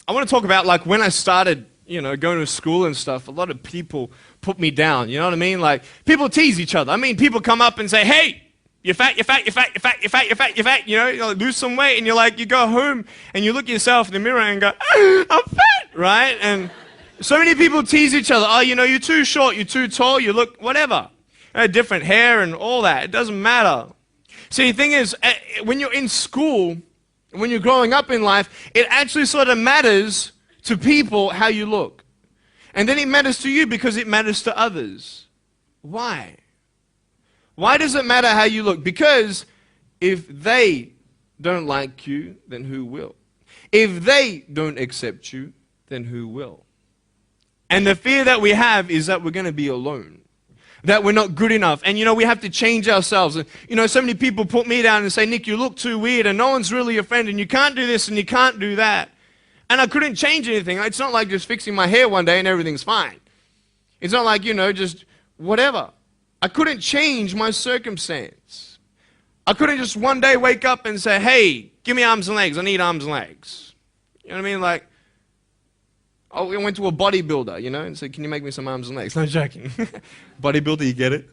I want to talk about like when I started, going to school and stuff. A lot of people put me down. You know what I mean? Like people tease each other. I mean, people come up and say, "Hey, you're fat, you're fat, you're fat, you're fat, you're fat, you're fat, you're fat." You like, lose some weight, and you go home and you look yourself in the mirror and go, "I'm fat," right? And so many people tease each other. Oh, you're too short, you're too tall, you look whatever. Different hair and all that. It doesn't matter. See, the thing is, when you're in school, when you're growing up in life, it actually sort of matters to people how you look. And then it matters to you because it matters to others. Why? Why does it matter how you look? Because if they don't like you, then who will? If they don't accept you, then who will? And the fear that we have is that we're going to be alone. That we're not good enough. And we have to change ourselves. And so many people put me down and say, "Nick, you look too weird and no one's really your friend and you can't do this and you can't do that." And I couldn't change anything. It's not like just fixing my hair one day and everything's fine. It's not like, just whatever. I couldn't change my circumstance. I couldn't just one day wake up and say, "Hey, give me arms and legs. I need arms and legs." You know what I mean? Like, I went to a bodybuilder, and said, "Can you make me some arms and legs?" No joking. Bodybuilder, you get it?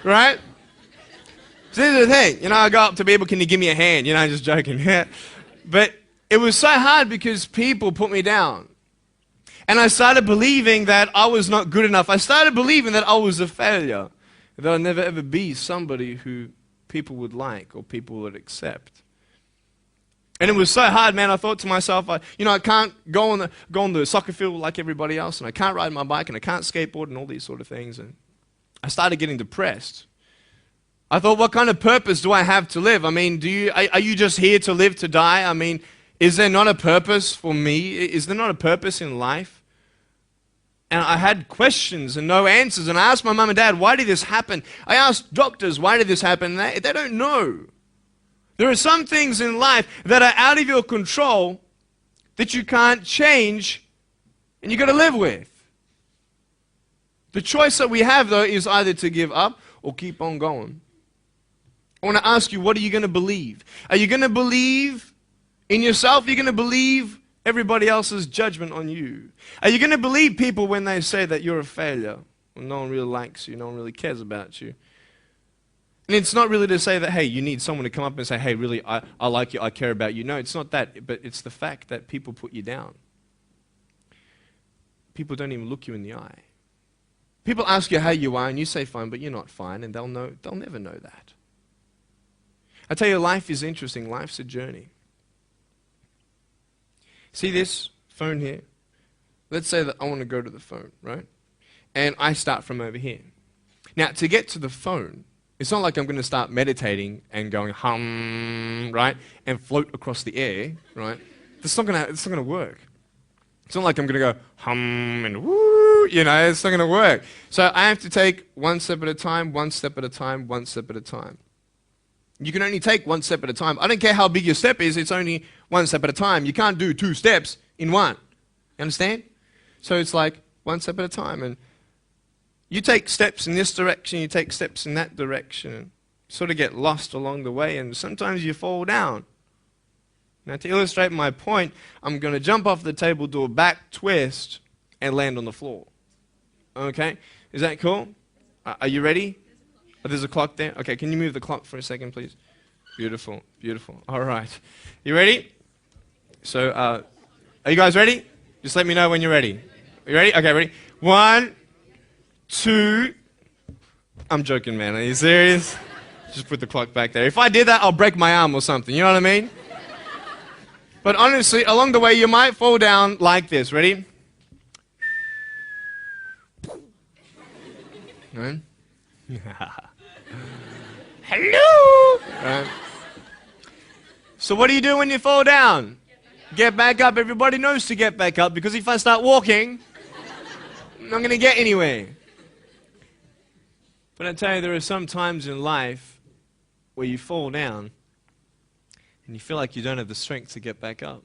Right? So here's the thing. I go up to people, "Can you give me a hand?" Just joking. But it was so hard because people put me down. And I started believing that I was not good enough. I started believing that I was a failure. That I'd never ever be somebody who people would like or people would accept. And it was so hard, man. I thought to myself, I can't go on the soccer field like everybody else, and I can't ride my bike, and I can't skateboard, and all these sort of things. And I started getting depressed. I thought, what kind of purpose do I have to live? I mean, are you just here to live to die? I mean, is there not a purpose for me? Is there not a purpose in life? And I had questions and no answers. And I asked my mum and dad, "Why did this happen?" I asked doctors, "Why did this happen?" And they don't know. There are some things in life that are out of your control that you can't change and you got to live with. The choice that we have, though, is either to give up or keep on going. I want to ask you, what are you going to believe? Are you going to believe in yourself? Are you going to believe everybody else's judgment on you? Are you going to believe people when they say that you're a failure, when no one really likes you, no one really cares about you? And it's not really to say that, hey, you need someone to come up and say, "Hey, really, I like you, I care about you." No, it's not that, but it's the fact that people put you down. People don't even look you in the eye. People ask you how you are, and you say fine, but you're not fine, and they'll never know that. I tell you, life is interesting. Life's a journey. See this phone here? Let's say that I want to go to the phone, right? And I start from over here. Now, to get to the phone, it's not like I'm going to start meditating and going hum, right, and float across the air, right? It's not going to work. It's not like I'm going to go hum and woo, it's not going to work. So I have to take one step at a time, one step at a time, one step at a time. You can only take one step at a time. I don't care how big your step is, it's only one step at a time. You can't do 2 steps in one. You understand? So it's like one step at a time. And you take steps in this direction, you take steps in that direction, and sort of get lost along the way, and sometimes you fall down. Now, to illustrate my point, I'm going to jump off the table, do a back twist, and land on the floor. Okay? Is that cool? Are you ready? Oh, there's a clock there? Okay, can you move the clock for a second, please? Beautiful, beautiful. All right. You ready? So, are you guys ready? Just let me know when you're ready. Are you ready? Okay, ready? 1, 2. I'm joking, man. Are you serious? Just put the clock back there. If I did that, I'll break my arm or something. You know what I mean? But honestly, along the way, you might fall down like this. Ready? Right? Hello! Right. So what do you do when you fall down? Get back up. Everybody knows to get back up, because if I start walking, I'm not going to get anywhere. But I tell you, there are some times in life where you fall down and you feel like you don't have the strength to get back up.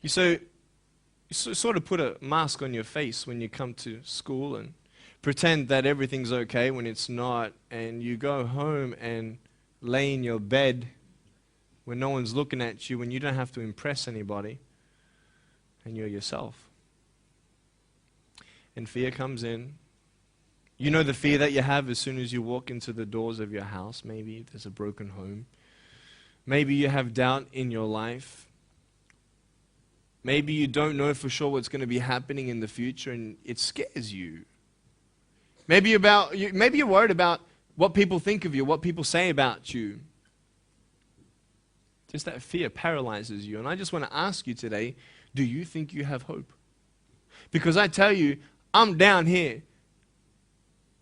You sort of put a mask on your face when you come to school and pretend that everything's okay when it's not, and you go home and lay in your bed when no one's looking at you, when you don't have to impress anybody, and you're yourself. And fear comes in. You know the fear that you have as soon as you walk into the doors of your house. Maybe there's a broken home. Maybe you have doubt in your life. Maybe you don't know for sure what's going to be happening in the future, and it scares you. Maybe you're worried about what people think of you, what people say about you. Just that fear paralyzes you. And I just want to ask you today, do you think you have hope? Because I tell you, I'm down here,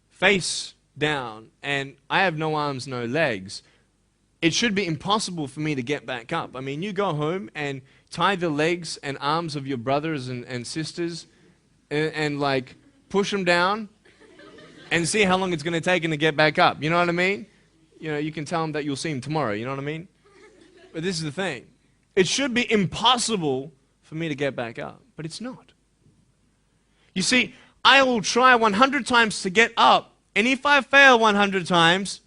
face down, and I have no arms, no legs. It should be impossible for me to get back up. I mean, you go home and tie the legs and arms of your brothers and sisters and like push them down and see how long it's going to take them to get back up. You know what I mean? You know, you can tell them that you'll see them tomorrow. You know what I mean? But this is the thing. It should be impossible for me to get back up, but it's not. You see, I will try 100 times to get up, and if I fail 100 times,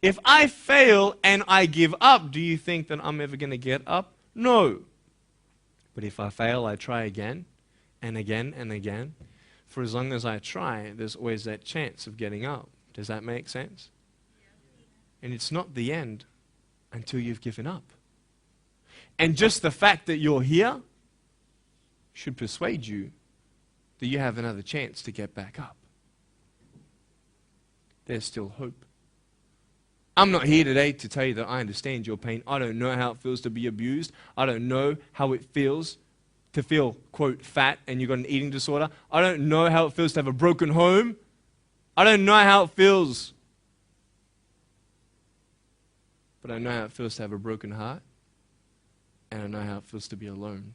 if I fail and I give up, do you think that I'm ever going to get up? No. But if I fail, I try again and again and again. For as long as I try, there's always that chance of getting up. Does that make sense? And it's not the end until you've given up. And just the fact that you're here should persuade you that you have another chance to get back up. There's still hope. I'm not here today to tell you that I understand your pain. I don't know how it feels to be abused. I don't know how it feels to feel, quote, fat and you've got an eating disorder. I don't know how it feels to have a broken home. I don't know how it feels. But I know how it feels to have a broken heart. And I know how it feels to be alone.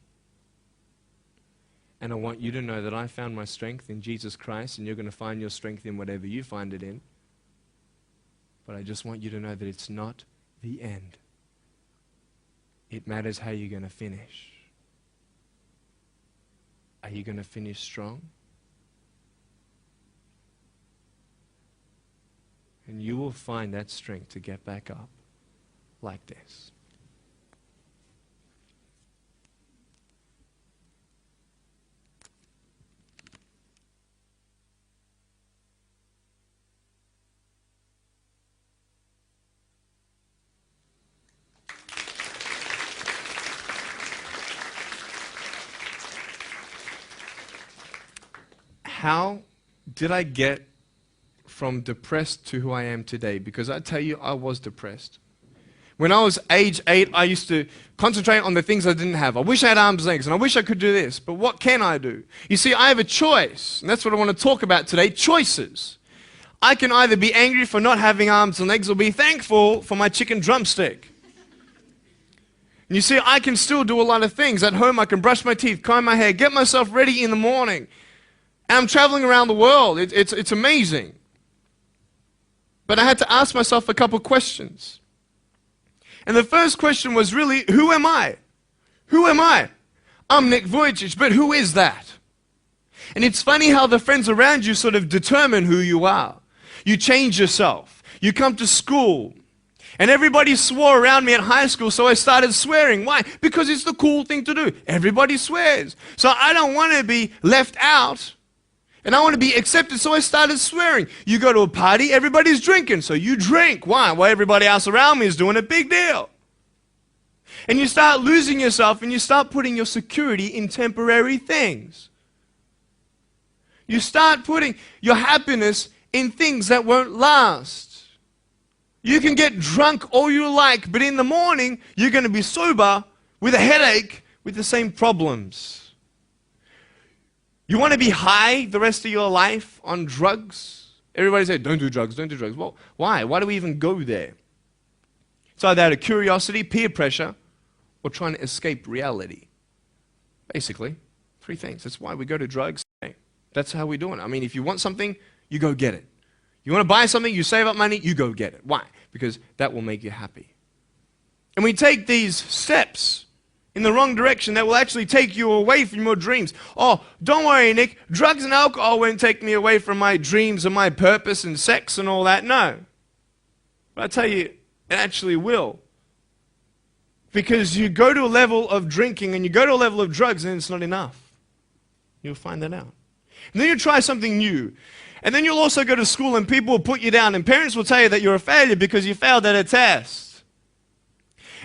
And I want you to know that I found my strength in Jesus Christ, and you're going to find your strength in whatever you find it in. But I just want you to know that it's not the end. It matters how you're going to finish. Are you going to finish strong? And you will find that strength to get back up like this. How did I get from depressed to who I am today? Because I tell you, I was depressed. When I was age 8, I used to concentrate on the things I didn't have. I wish I had arms and legs, and I wish I could do this, but what can I do? You see, I have a choice, and that's what I want to talk about today, choices. I can either be angry for not having arms and legs or be thankful for my chicken drumstick. And you see, I can still do a lot of things. At home, I can brush my teeth, comb my hair, get myself ready in the morning. And I'm traveling around the world. It's amazing. But I had to ask myself a couple questions. And the first question was really, who am I? Who am I? I'm Nick Vujicic, but who is that? And it's funny how the friends around you sort of determine who you are. You change yourself. You come to school. And everybody swore around me at high school, so I started swearing. Why? Because it's the cool thing to do. Everybody swears. So I don't want to be left out. And I want to be accepted, so I started swearing. You go to a party, everybody's drinking, so you drink. Why? Well, everybody else around me is doing a big deal. And you start losing yourself, and you start putting your security in temporary things. You start putting your happiness in things that won't last. You can get drunk all you like, but in the morning, you're going to be sober with a headache with the same problems. You want to be high the rest of your life on drugs? Everybody says, don't do drugs, don't do drugs. Well, why? Why do we even go there? It's either out of curiosity, peer pressure, or trying to escape reality. Basically, three things. That's why we go to drugs. That's how we do it. I mean, if you want something, you go get it. You want to buy something, you save up money, you go get it. Why? Because that will make you happy. And we take these steps in the wrong direction that will actually take you away from your dreams. Oh, don't worry, Nick. Drugs and alcohol won't take me away from my dreams and my purpose and sex and all that. No. But I tell you, it actually will. Because you go to a level of drinking and you go to a level of drugs and it's not enough. You'll find that out. And then you try something new. And then you'll also go to school and people will put you down and parents will tell you that you're a failure because you failed at a test.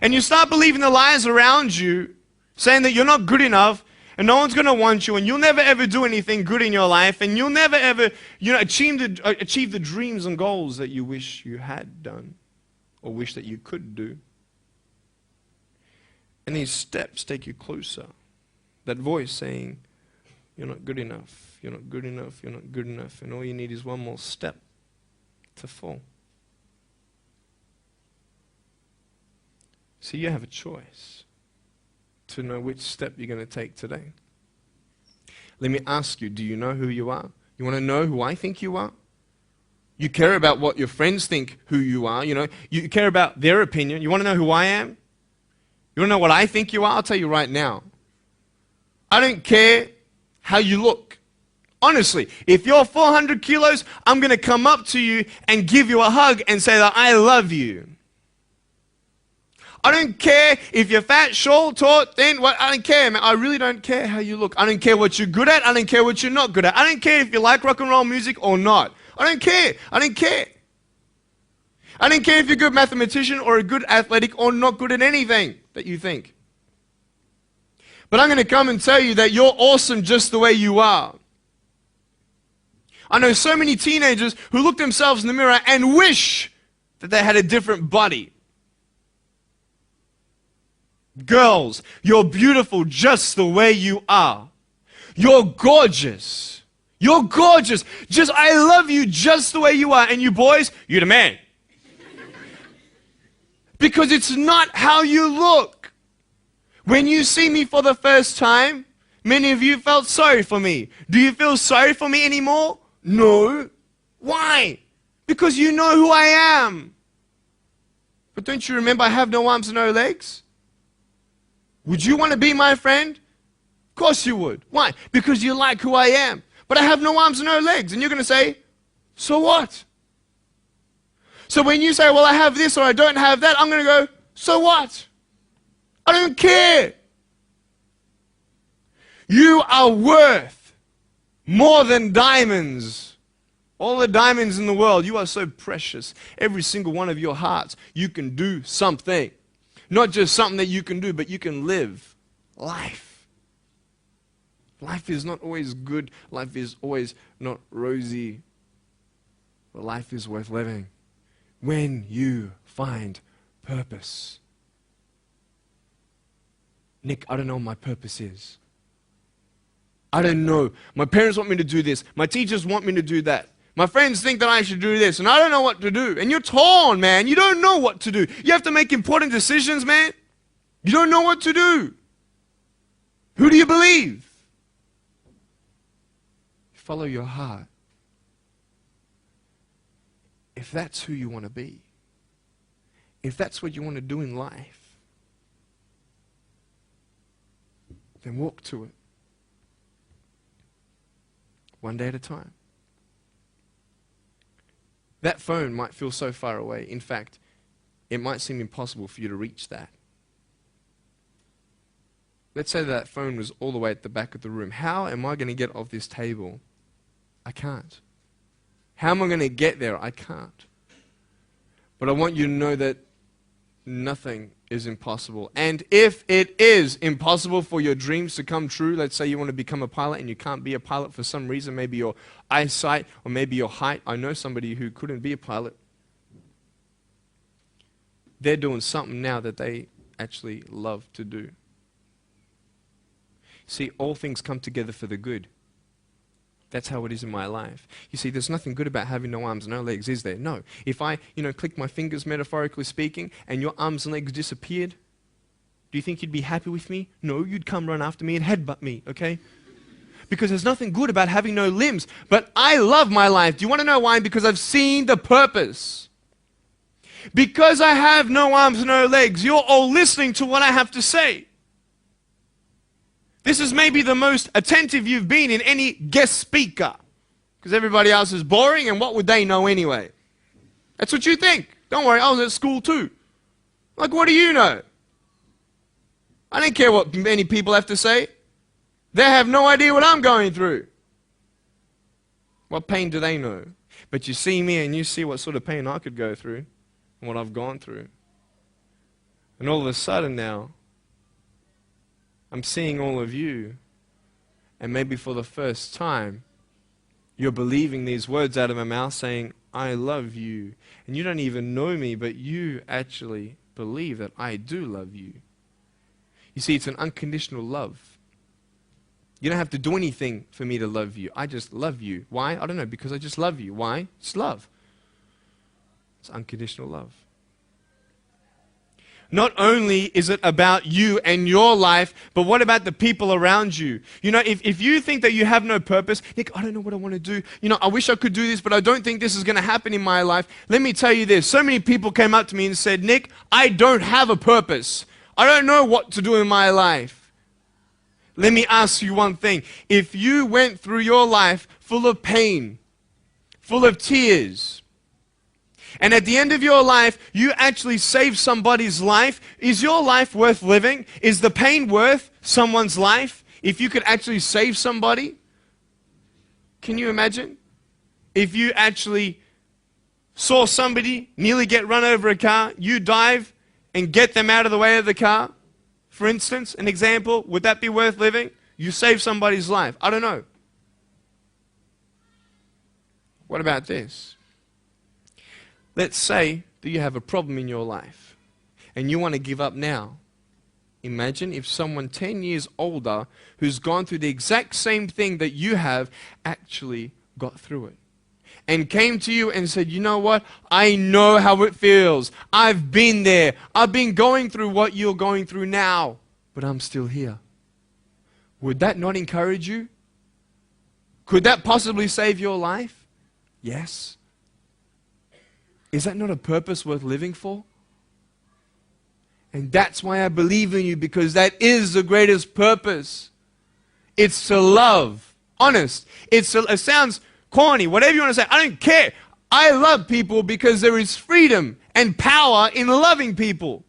And you start believing the lies around you saying that you're not good enough and no one's going to want you and you'll never ever do anything good in your life and you'll never ever achieve the dreams and goals that you wish you had done or wish that you could do. And these steps take you closer. That voice saying, you're not good enough, you're not good enough, you're not good enough, and all you need is one more step to fall. See, you have a choice to know which step you're going to take today. Let me ask you, do you know who you are? You want to know who I think you are? You care about what your friends think who you are, you care about their opinion. You want to know who I am? You want to know what I think you are? I'll tell you right now. I don't care how you look. Honestly, if you're 400 kilos, I'm going to come up to you and give you a hug and say that I love you. I don't care if you're fat, short, tall, thin, what, I don't care, man. I really don't care how you look. I don't care what you're good at. I don't care what you're not good at. I don't care if you like rock and roll music or not. I don't care. I don't care. I don't care if you're a good mathematician or a good athletic or not good at anything that you think. But I'm going to come and tell you that you're awesome just the way you are. I know so many teenagers who look themselves in the mirror and wish that they had a different body. Girls, you're beautiful just the way you are. You're gorgeous. You're gorgeous. I love you just the way you are. And you boys, you're the man. Because it's not how you look. When you see me for the first time, many of you felt sorry for me. Do you feel sorry for me anymore? No. Why? Because you know who I am. But don't you remember I have no arms and no legs? Would you want to be my friend? Of course you would. Why? Because you like who I am. But I have no arms and no legs. And you're going to say, so what? So when you say, well, I have this or I don't have that, I'm going to go, so what? I don't care. You are worth more than diamonds. All the diamonds in the world, you are so precious. Every single one of your hearts, you can do something. Not just something that you can do, but you can live life. Life is not always good. Life is always not rosy. But life is worth living when you find purpose. Nick, I don't know what my purpose is. I don't know. My parents want me to do this. My teachers want me to do that. My friends think that I should do this, and I don't know what to do. And you're torn, man. You don't know what to do. You have to make important decisions, man. You don't know what to do. Who do you believe? Follow your heart. If that's who you want to be, if that's what you want to do in life, then walk to it. One day at a time. That phone might feel so far away. In fact, it might seem impossible for you to reach that. Let's say that phone was all the way at the back of the room. How am I going to get off this table? I can't. How am I going to get there? I can't. But I want you to know that nothing is impossible. And if it is impossible for your dreams to come true, let's say you want to become a pilot and you can't be a pilot for some reason, maybe your eyesight or maybe your height. I know somebody who couldn't be a pilot. They're doing something now that they actually love to do. See, all things come together for the good. That's how it is in my life. You see, there's nothing good about having no arms and no legs, is there? No. If I, click my fingers, metaphorically speaking, and your arms and legs disappeared, do you think you'd be happy with me? No, you'd come run after me and headbutt me, okay? Because there's nothing good about having no limbs. But I love my life. Do you want to know why? Because I've seen the purpose. Because I have no arms and no legs, you're all listening to what I have to say. This is maybe the most attentive you've been in any guest speaker. Because everybody else is boring, and what would they know anyway? That's what you think. Don't worry, I was at school too. Like, what do you know? I don't care what many people have to say. They have no idea what I'm going through. What pain do they know? But you see me and you see what sort of pain I could go through and what I've gone through. And all of a sudden now, I'm seeing all of you, and maybe for the first time, you're believing these words out of my mouth saying, I love you. And you don't even know me, but you actually believe that I do love you. You see, it's an unconditional love. You don't have to do anything for me to love you. I just love you. Why? I don't know, because I just love you. Why? It's love. It's unconditional love. Not only is it about you and your life, but what about the people around you? You know, if you think that you have no purpose, Nick, I don't know what I want to do. You know, I wish I could do this, but I don't think this is going to happen in my life. Let me tell you this. So many people came up to me and said, Nick, I don't have a purpose. I don't know what to do in my life. Let me ask you one thing. If you went through your life full of pain, full of tears, and at the end of your life, you actually saved somebody's life, is your life worth living? Is the pain worth someone's life? If you could actually save somebody? Can you imagine? If you actually saw somebody nearly get run over a car, you dive and get them out of the way of the car, for instance, an example, would that be worth living? You save somebody's life. I don't know. What about this? Let's say that you have a problem in your life and you want to give up now. Imagine if someone 10 years older who's gone through the exact same thing that you have actually got through it and came to you and said, you know what? I know how it feels. I've been there. I've been going through what you're going through now, but I'm still here. Would that not encourage you? Could that possibly save your life? Yes. Is that not a purpose worth living for? And that's why I believe in you, because that is the greatest purpose. It's to love. Honest. It sounds corny, whatever you want to say. I don't care. I love people because there is freedom and power in loving people.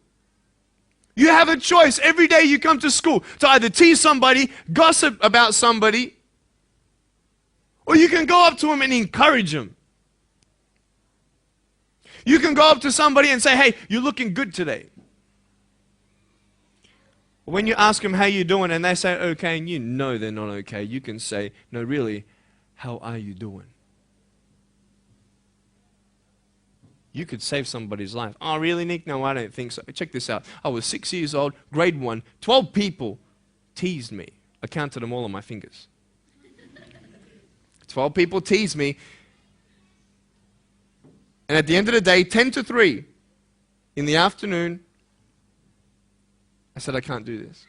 You have a choice every day you come to school to either tease somebody, gossip about somebody, or you can go up to them and encourage them. You can go up to somebody and say, hey, you're looking good today. When you ask them how you doing and they say okay and you know they're not okay, you can say, no, really, how are you doing? You could save somebody's life. Oh, really, Nick? No, I don't think so. Check this out. I was 6 years old, grade 1. 12 people teased me. I counted them all on my fingers. 12 people teased me. And at the end of the day, 10 to 3 in the afternoon, I said, I can't do this.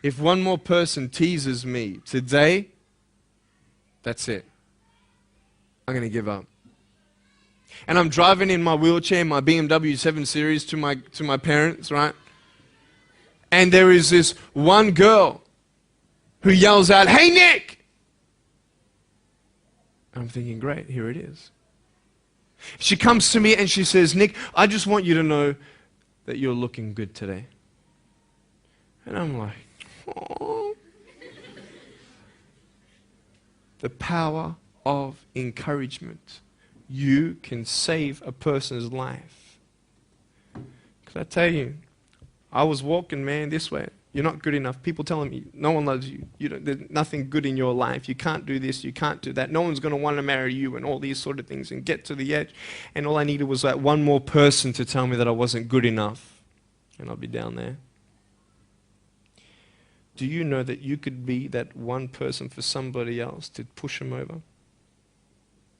If one more person teases me today, that's it. I'm going to give up. And I'm driving in my wheelchair, my BMW 7 Series to my parents, right? And there is this one girl who yells out, hey, Nick! And I'm thinking, great, here it is. She comes to me and she says, Nick, I just want you to know that you're looking good today. And I'm like, oh. The power of encouragement. You can save a person's life. Can I tell you, I was walking, man, this way. You're not good enough. People telling me, no one loves you. There's nothing good in your life. You can't do this. You can't do that. No one's going to want to marry you and all these sort of things and get to the edge. And all I needed was like one more person to tell me that I wasn't good enough. And I'll be down there. Do you know that you could be that one person for somebody else to push them over?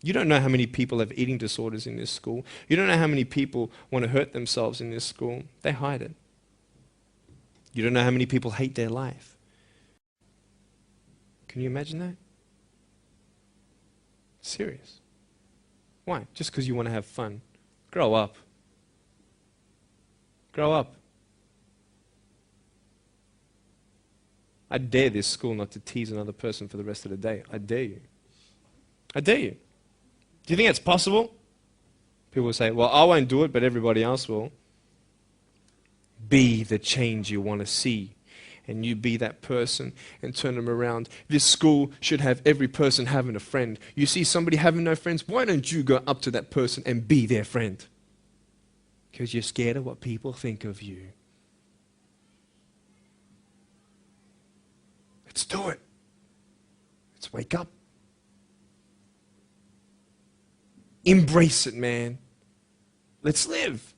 You don't know how many people have eating disorders in this school. You don't know how many people want to hurt themselves in this school. They hide it. You don't know how many people hate their life. Can you imagine that? Serious. Why? Just because you want to have fun. Grow up. Grow up. I dare this school not to tease another person for the rest of the day. I dare you. I dare you. Do you think it's possible? People will say, well, I won't do it, but everybody else will. Be the change you want to see. and you be that person and turn them around. This school should have every person having a friend. You see somebody having no friends, why don't you go up to that person and be their friend? Because you're scared of what people think of you. Let's do it. Let's wake up. Embrace it, man. Let's live.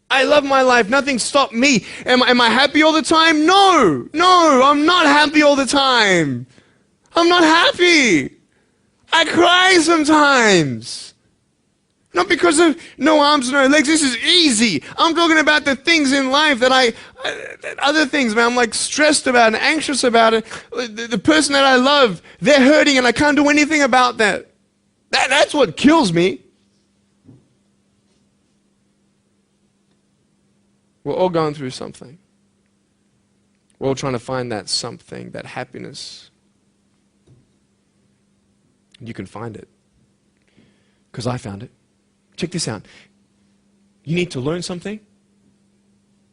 I love my life. Nothing stopped me. Am I happy all the time? No. No, I'm not happy all the time. I'm not happy. I cry sometimes. Not because of no arms, no legs. This is easy. I'm talking about the things in life that other things, man, I'm like stressed about and anxious about it. The person that I love, they're hurting and I can't do anything about that. That's what kills me. We're all going through something. We're all trying to find that something, that happiness. You can find it. Because I found it. Check this out. You need to learn something.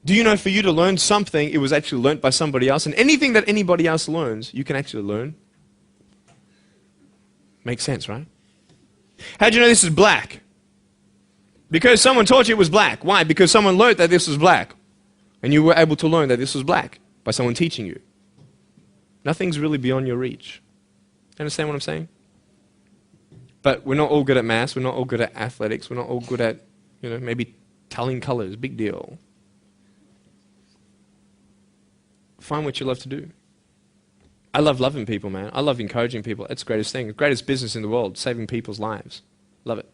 Do you know for you to learn something, it was actually learnt by somebody else? And anything that anybody else learns, you can actually learn. Makes sense, right? How'd you know this is black? Because someone taught you it was black. Why? Because someone learned that this was black. And you were able to learn that this was black by someone teaching you. Nothing's really beyond your reach. Understand what I'm saying? But we're not all good at maths. We're not all good at athletics. We're not all good at, maybe telling colors. Big deal. Find what you love to do. I love loving people, man. I love encouraging people. It's the greatest thing. The greatest business in the world, saving people's lives. Love it.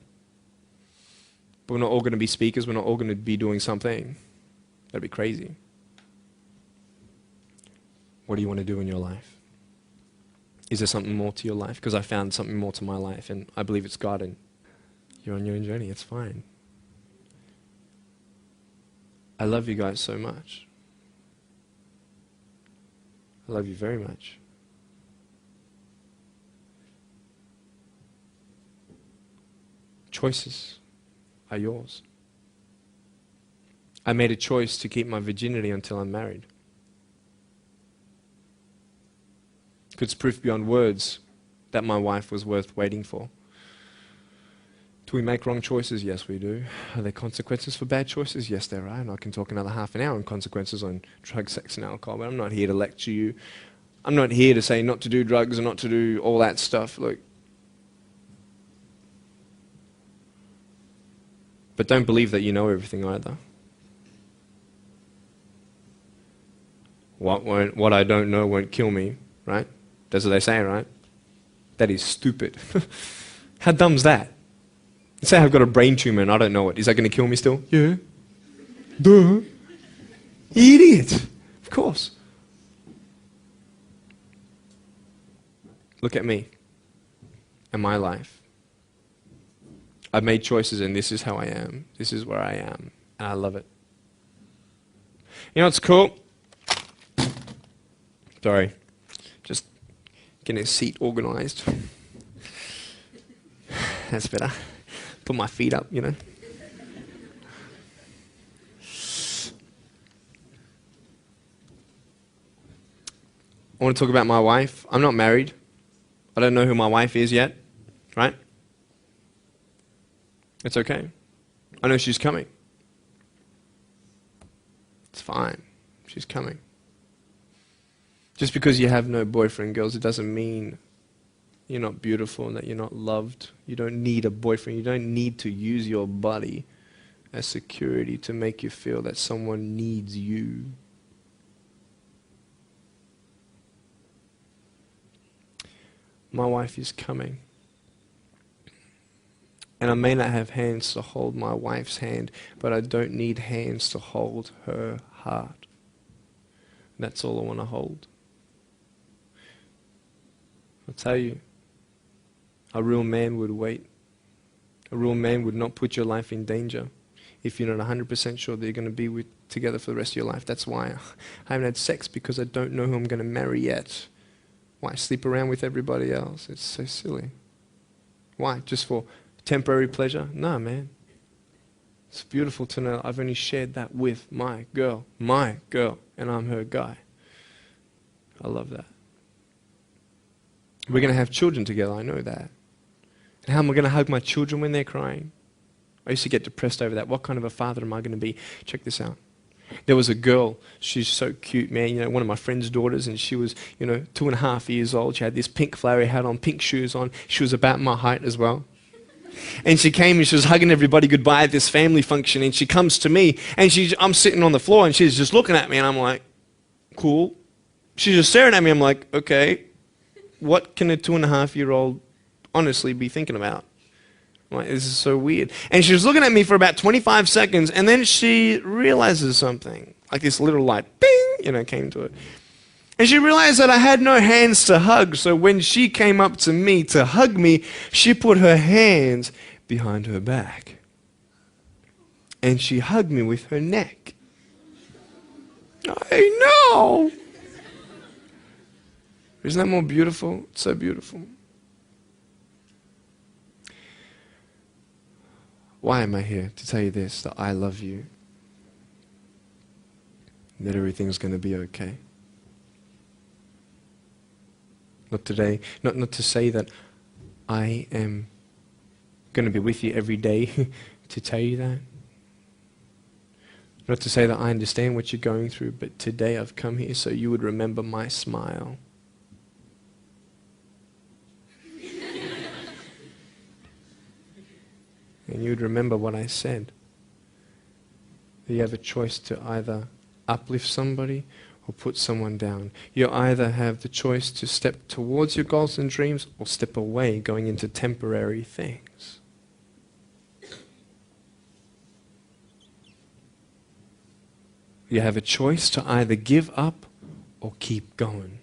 But we're not all going to be speakers. We're not all going to be doing something. That'd be crazy. What do you want to do in your life? Is there something more to your life? Because I found something more to my life, and I believe it's God, and you're on your own journey. It's fine. I love you guys so much. I love you very much. Choices are yours. I made a choice to keep my virginity until I'm married. It's proof beyond words that my wife was worth waiting for. Do we make wrong choices? Yes, we do. Are there consequences for bad choices? Yes, there are. And I can talk another half an hour on consequences on drugs, sex, and alcohol, but I'm not here to lecture you. I'm not here to say not to do drugs and not to do all that stuff. Look. But don't believe that you know everything either. What I don't know won't kill me, right? That's what they say, right? That is stupid. How dumb's that? Let's say I've got a brain tumor and I don't know it. Is that going to kill me still? Yeah. Duh. Idiot. Of course. Look at me and my life. I've made choices and this is how I am. This is where I am. And I love it. You know what's cool? Sorry. Just getting a seat organized. That's better. Put my feet up, I want to talk about my wife. I'm not married. I don't know who my wife is yet, right? It's okay. I know she's coming. It's fine. She's coming. Just because you have no boyfriend, girls, it doesn't mean you're not beautiful and that you're not loved. You don't need a boyfriend. You don't need to use your body as security to make you feel that someone needs you. My wife is coming. And I may not have hands to hold my wife's hand, but I don't need hands to hold her heart. That's all I want to hold. I'll tell you, a real man would wait. A real man would not put your life in danger if you're not 100% sure that you're going to be together for the rest of your life. That's why I haven't had sex, because I don't know who I'm going to marry yet. Why sleep around with everybody else? It's so silly. Why? Just for temporary pleasure? No, man. It's beautiful to know I've only shared that with my girl, and I'm her guy. I love that. We're going to have children together, I know that. And how am I going to hug my children when they're crying? I used to get depressed over that. What kind of a father am I going to be? Check this out. There was a girl, she's so cute, man, you know, one of my friend's daughters, and she was, 2.5 years old. She had this pink flowery hat on, pink shoes on. She was about my height as well. And she came and she was hugging everybody goodbye at this family function, and she comes to me, and I'm sitting on the floor, and she's just looking at me, and I'm like, cool. She's just staring at me, I'm like, okay, what can a 2.5-year-old honestly be thinking about? I'm like, this is so weird. And she was looking at me for about 25 seconds, and then she realizes something. Like this little light, bing, came to it. And she realized that I had no hands to hug, so when she came up to me to hug me, she put her hands behind her back. And she hugged me with her neck. I know! Isn't that more beautiful? It's so beautiful. Why am I here? To tell you this, that I love you. That everything's going to be okay. Not today, not to say that I am going to be with you every day to tell you that. Not to say that I understand what you're going through, but today I've come here so you would remember my smile. And you would remember what I said. That you have a choice to either uplift somebody or put someone down. You either have the choice to step towards your goals and dreams or step away, going into temporary things. You have a choice to either give up or keep going.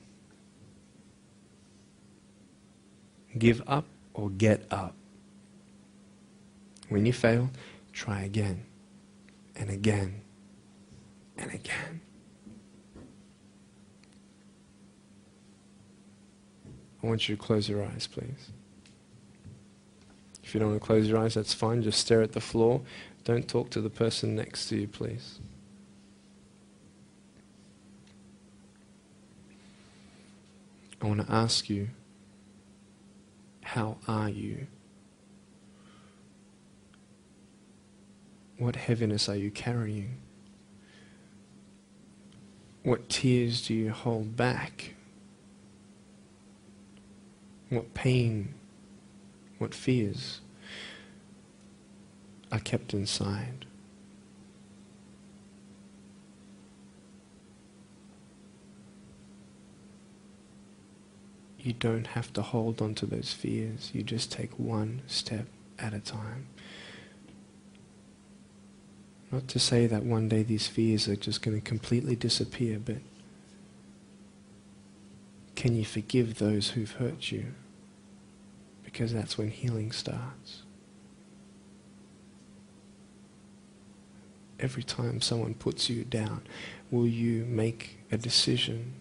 Give up or get up. When you fail, try again and again and again. I want you to close your eyes, please. If you don't want to close your eyes, that's fine. Just stare at the floor. Don't talk to the person next to you, please. I want to ask you, how are you? What heaviness are you carrying? What tears do you hold back? What pain, what fears are kept inside? You don't have to hold on to those fears. You just take one step at a time. Not to say that one day these fears are just going to completely disappear, but can you forgive those who've hurt you? Because that's when healing starts. Every time someone puts you down, will you make a decision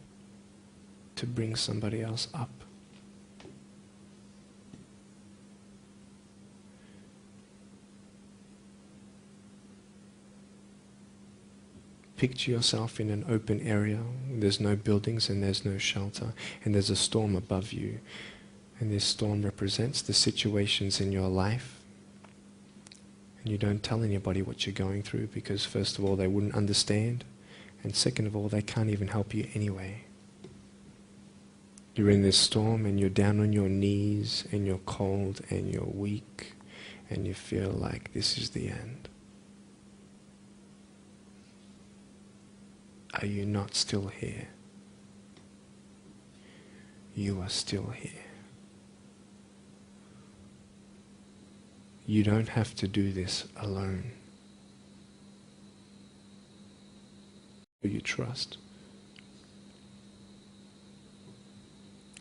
to bring somebody else up? Picture yourself in an open area. There's no buildings and there's no shelter, and there's a storm above you. And this storm represents the situations in your life. And you don't tell anybody what you're going through because first of all, they wouldn't understand. And second of all, they can't even help you anyway. You're in this storm and you're down on your knees and you're cold and you're weak and you feel like this is the end. Are you not still here? You are still here. You don't have to do this alone. You trust.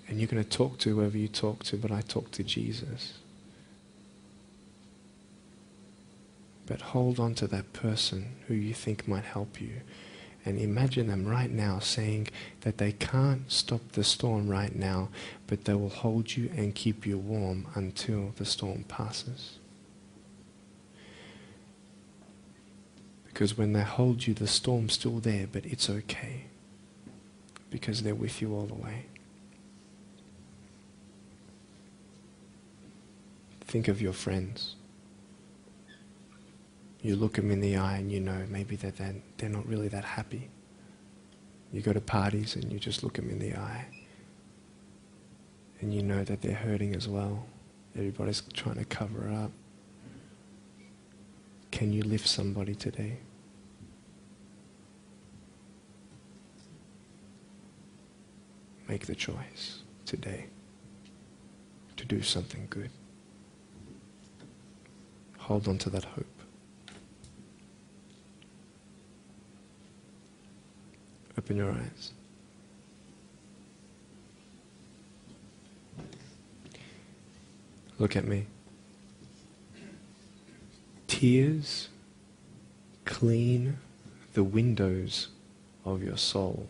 And you're going to talk to whoever you talk to, but I talk to Jesus. But hold on to that person who you think might help you. And imagine them right now saying that they can't stop the storm right now, but they will hold you and keep you warm until the storm passes. Because when they hold you, the storm's still there, but it's okay. Because they're with you all the way. Think of your friends. You look them in the eye and you know maybe they're not really that happy. You go to parties and you just look them in the eye. And you know that they're hurting as well. Everybody's trying to cover it up. Can you lift somebody today? Make the choice today to do something good. Hold on to that hope. Open your eyes. Look at me. Tears clean the windows of your soul.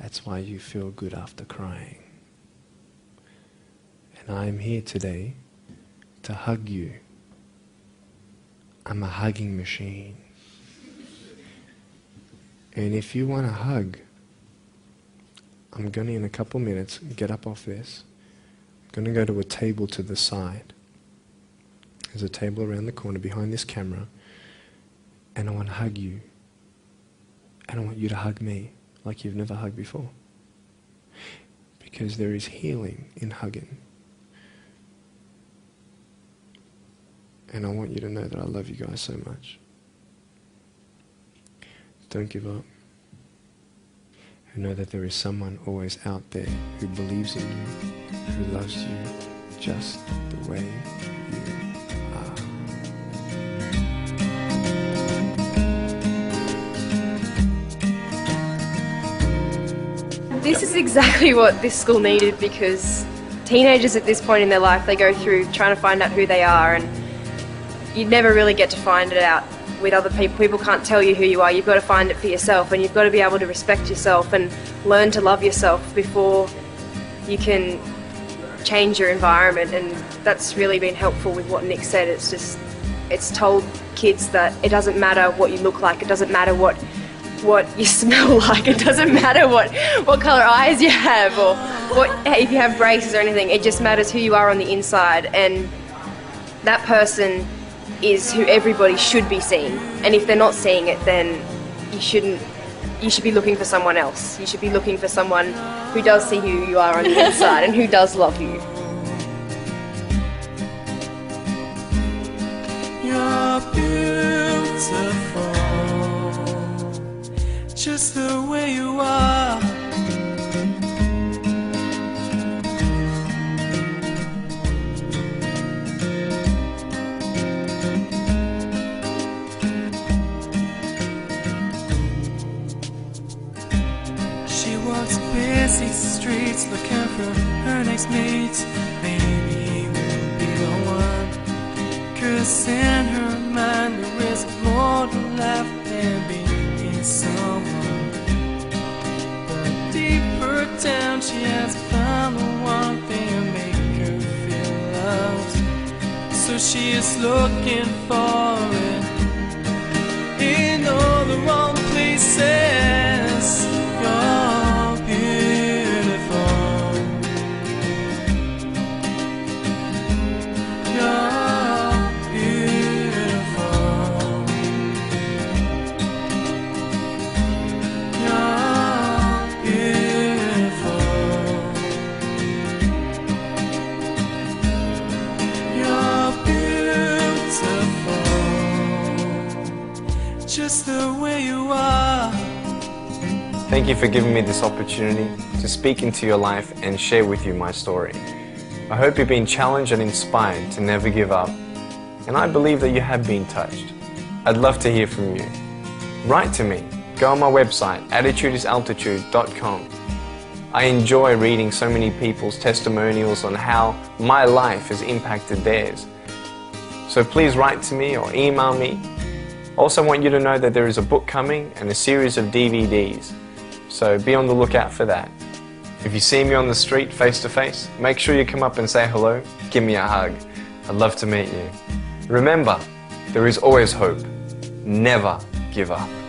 That's why you feel good after crying. And I'm here today to hug you. I'm a hugging machine. And if you want a hug, I'm going to, in a couple minutes, get up off this. I'm going to go to a table to the side. There's a table around the corner behind this camera. And I want to hug you. And I want you to hug me like you've never hugged before. Because there is healing in hugging. And I want you to know that I love you guys so much. Don't give up. And know that there is someone always out there who believes in you, who loves you just the way you are. This is exactly what this school needed, because teenagers at this point in their life, they go through trying to find out who they are, and you never really get to find it out with other people. People can't tell you who you are. You've got to find it for yourself, and you've got to be able to respect yourself and learn to love yourself before you can change your environment. And that's really been helpful with what Nick said. It's told kids that it doesn't matter what you look like, it doesn't matter what you smell like, it doesn't matter what colour eyes you have, or if you have braces or anything. It just matters who you are on the inside, and that person is who everybody should be seeing. And if they're not seeing it, then you should be looking for someone else. You should be looking for someone who does see who you are on the inside and who does love you. You're beautiful, just the way you are. Busy streets looking for her next mate. Maybe he will be the one, 'cause in her mind there is more to life than being someone. But deeper down she has found the one thing to make her feel loved. So she is looking for it in all the wrong places. You're beautiful. You're beautiful. You're beautiful. You're beautiful, just the way you are. Thank you for giving me this opportunity to speak into your life and share with you my story. I hope you've been challenged and inspired to never give up, and I believe that you have been touched. I'd love to hear from you. Write to me. Go on my website, attitudesaltitude.com. I enjoy reading so many people's testimonials on how my life has impacted theirs. So please write to me or email me. Also want you to know that there is a book coming and a series of DVDs. So be on the lookout for that. If you see me on the street face to face, make sure you come up and say hello, give me a hug. I'd love to meet you. Remember, There is always hope. Never give up.